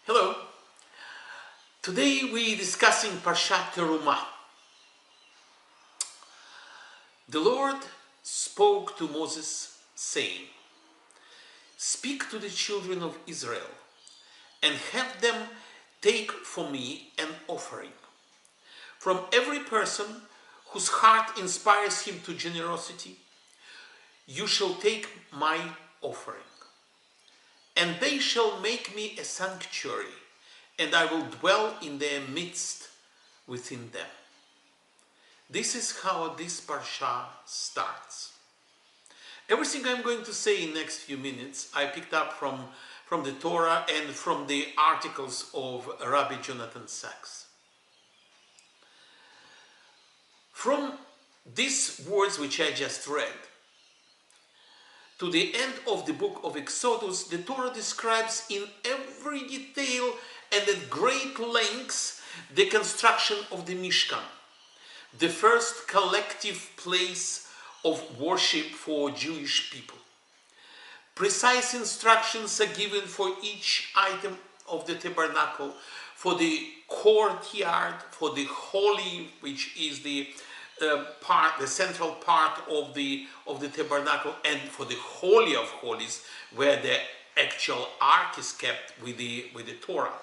Hello. Today we discussing Parshat Terumah. The Lord spoke to Moses, saying, "Speak to the children of Israel, and have them take for me an offering. From every person whose heart inspires him to generosity, you shall take my offering. And they shall make me a sanctuary, and I will dwell in their midst within them." This is how this parsha starts. Everything I'm going to say in the next few minutes, I picked up from the Torah and from the articles of Rabbi Jonathan Sachs. From these words which I just read, to the end of the book of Exodus, the Torah describes in every detail and at great lengths the construction of the Mishkan, the first collective place of worship for Jewish people. Precise instructions are given for each item of the tabernacle, for the courtyard, for the holy, which is the central part of the tabernacle, and for the Holy of Holies, where the actual ark is kept with the Torah.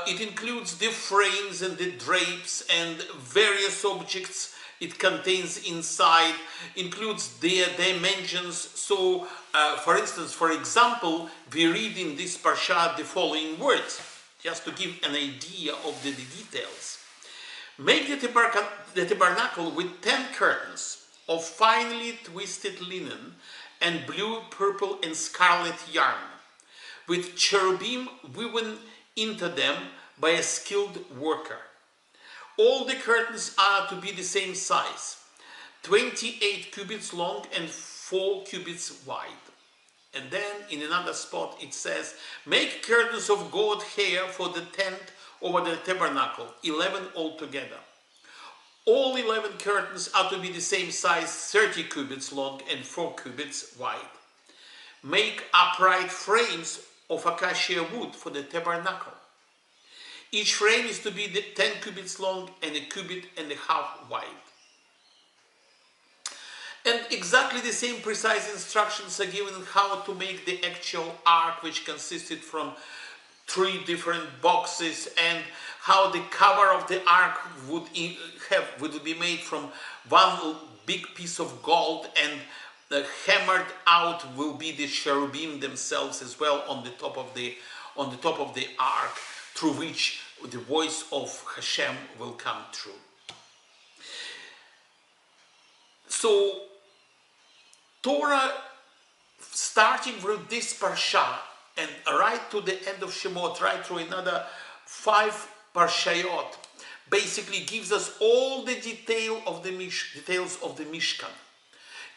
It includes the frames and the drapes and various objects it contains inside, includes their dimensions. So, for instance, for example, we read in this parsha the following words, just to give an idea of the details. "Make the tabernacle with 10 curtains of finely twisted linen and blue, purple, and scarlet yarn, with cherubim woven into them by a skilled worker. All the curtains are to be the same size, 28 cubits long and 4 cubits wide." And then in another spot it says, "Make curtains of goat hair for the tent over the tabernacle, 11 altogether. All 11 curtains are to be the same size, 30 cubits long and 4 cubits wide. Make upright frames of acacia wood for the tabernacle. Each frame is to be 10 cubits long and 1.5 cubits wide." And exactly the same precise instructions are given how to make the actual ark, which consisted from 3 different boxes, and how the cover of the ark would be made from one big piece of gold, and hammered out will be the cherubim themselves as well on the top of the ark, through which the voice of Hashem will come through. So Torah, starting with this parsha and right to the end of Shemot, right through another 5 parshayot, basically gives us all the details of the Mishkan.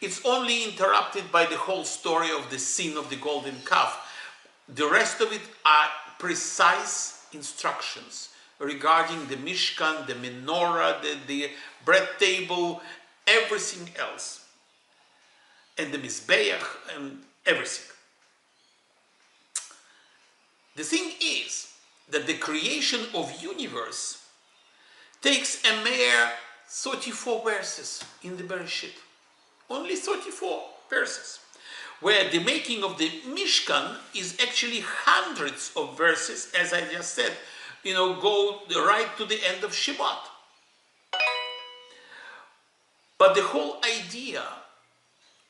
It's only interrupted by the whole story of the sin of the golden calf. The rest of it are precise instructions regarding the Mishkan, the menorah, the bread table, everything else, and the Mizbeach, and everything. The thing is that the creation of universe takes a mere 34 verses in the Bereshit. Only 34 verses. Where the making of the Mishkan is actually hundreds of verses, as I just said, go right to the end of Shabbat. But the whole idea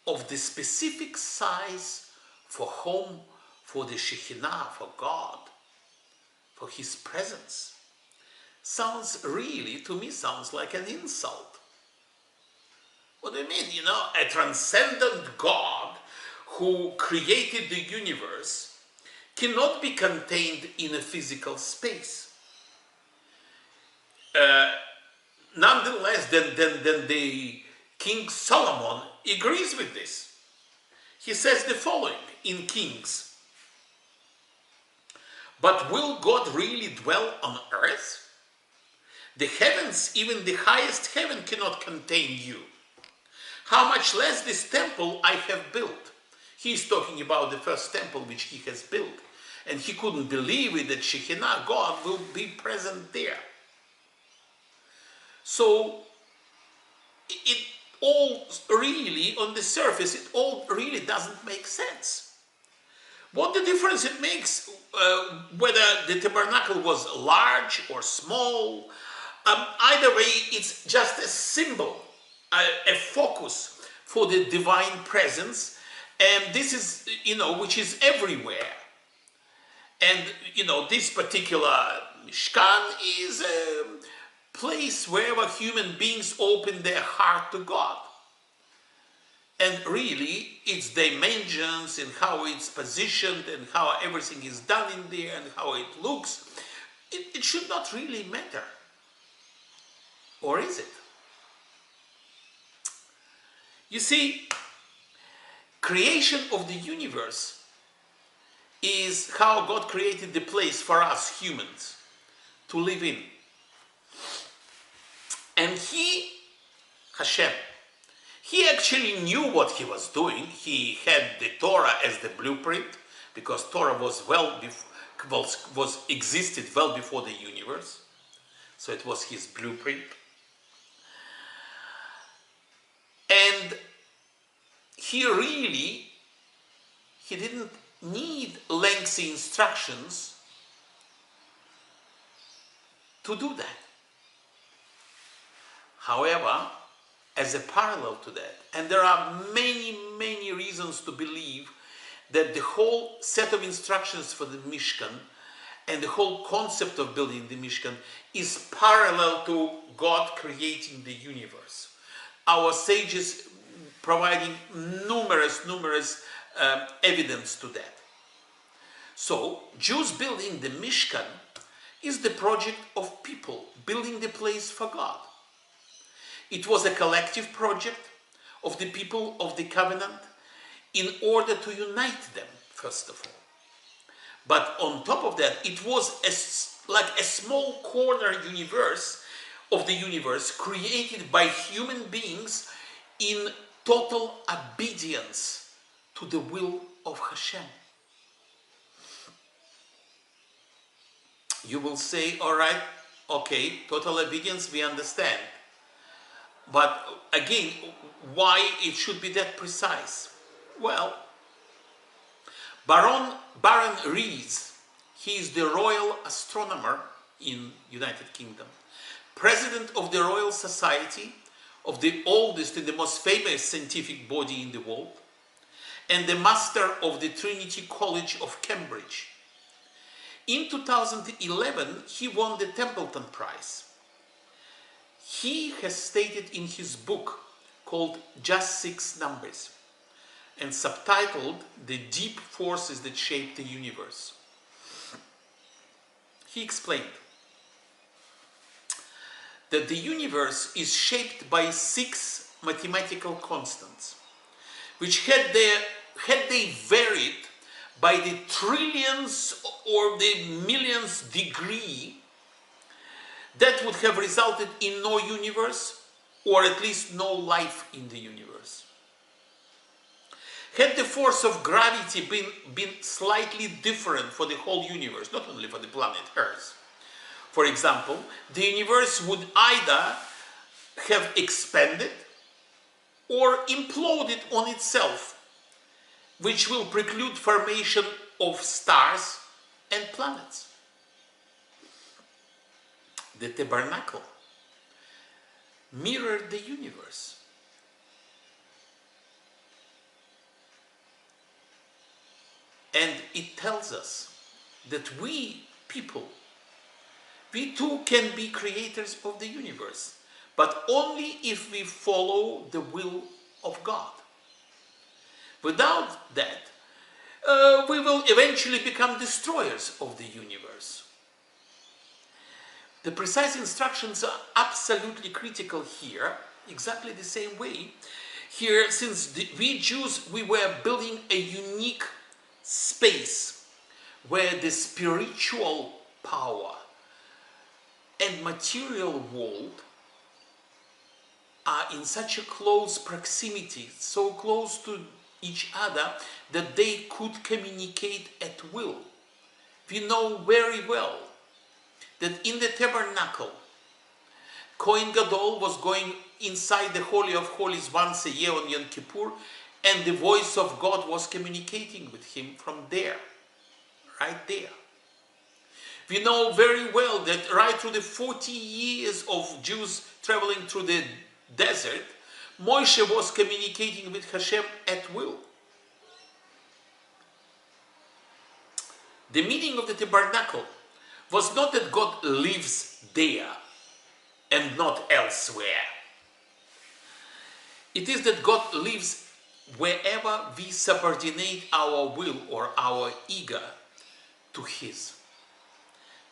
of the specific size for home, for the Shekhinah, for God, for His presence, to me sounds like an insult. What do you mean? A transcendent God who created the universe cannot be contained in a physical space. Nonetheless, then the King Solomon agrees with this. He says the following in Kings: "But will God really dwell on earth? The heavens, even the highest heaven, cannot contain you. How much less this temple I have built." He is talking about the first temple which he has built. and he couldn't believe it that Shekhinah, God, will be present there. So it all really, on the surface, it all really doesn't make sense. What the difference it makes, whether the tabernacle was large or small, either way, it's just a symbol, a focus for the divine presence, and this is, which is everywhere. And, this particular Mishkan is a place wherever human beings open their heart to God. And really, its dimensions and how it's positioned and how everything is done in there and how it looks, it should not really matter. Or is it? You see, creation of the universe is how God created the place for us humans to live in. And Hashem, he actually knew what he was doing. He had the Torah as the blueprint, because Torah existed well before the universe. So it was his blueprint. And he didn't need lengthy instructions to do that. However, as a parallel to that, and there are many, many reasons to believe that the whole set of instructions for the Mishkan and the whole concept of building the Mishkan is parallel to God creating the universe. Our sages providing numerous evidence to that. So, Jews building the Mishkan is the project of people building the place for God. It was a collective project of the people of the covenant in order to unite them, first of all. But on top of that, it was like a small corner universe of the universe created by human beings in total obedience to the will of Hashem. You will say, all right, okay, total obedience, we understand. But again, why it should be that precise? Well, Baron Rees, he is the royal astronomer in United Kingdom, president of the Royal Society, of the oldest and the most famous scientific body in the world, and the master of the Trinity College of Cambridge. In 2011, he won the Templeton Prize. He has stated in his book called Just Six Numbers and subtitled The Deep Forces That Shape the Universe. He explained that the universe is shaped by 6 mathematical constants, which had they varied by the trillions or the millionths degree, that would have resulted in no universe, or at least no life in the universe. Had the force of gravity been slightly different for the whole universe, not only for the planet Earth, for example, the universe would either have expanded or imploded on itself, which will preclude formation of stars and planets. The tabernacle mirrored the universe. And it tells us that we people, we too can be creators of the universe, but only if we follow the will of God. Without that, we will eventually become destroyers of the universe. The precise instructions are absolutely critical here, exactly the same way. Here, since we Jews, we were building a unique space where the spiritual power and material world are in such a close proximity, so close to each other that they could communicate at will. We know very well that in the tabernacle, Kohen Gadol was going inside the Holy of Holies once a year on Yom Kippur, and the voice of God was communicating with him from there, right there. We know very well that right through the 40 years of Jews traveling through the desert, Moshe was communicating with Hashem at will. The meaning of the tabernacle was not that God lives there and not elsewhere. It is that God lives wherever we subordinate our will or our ego to His.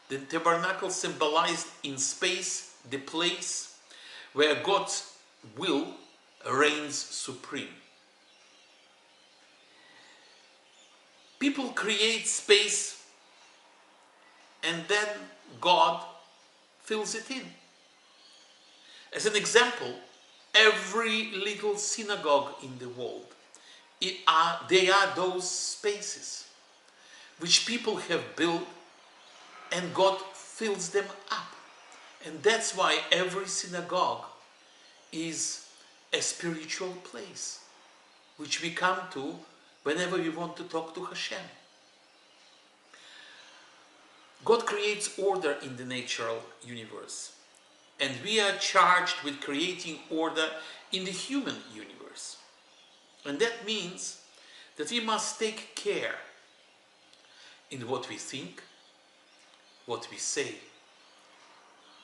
The tabernacle symbolized in space the place where God's will reigns supreme. People create space and then God fills it in. As an example, every little synagogue in the world, they are those spaces which people have built and God fills them up. And that's why every synagogue is a spiritual place which we come to whenever we want to talk to Hashem. God creates order in the natural universe, and we are charged with creating order in the human universe. And that means that we must take care in what we think, what we say,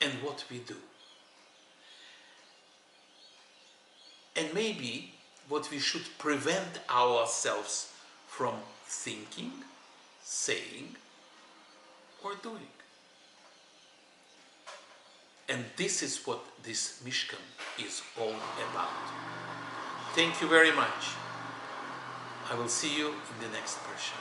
and what we do. And maybe what we should prevent ourselves from thinking, saying, or doing. And this is what this Mishkan is all about. Thank you very much. I will see you in the next parsha.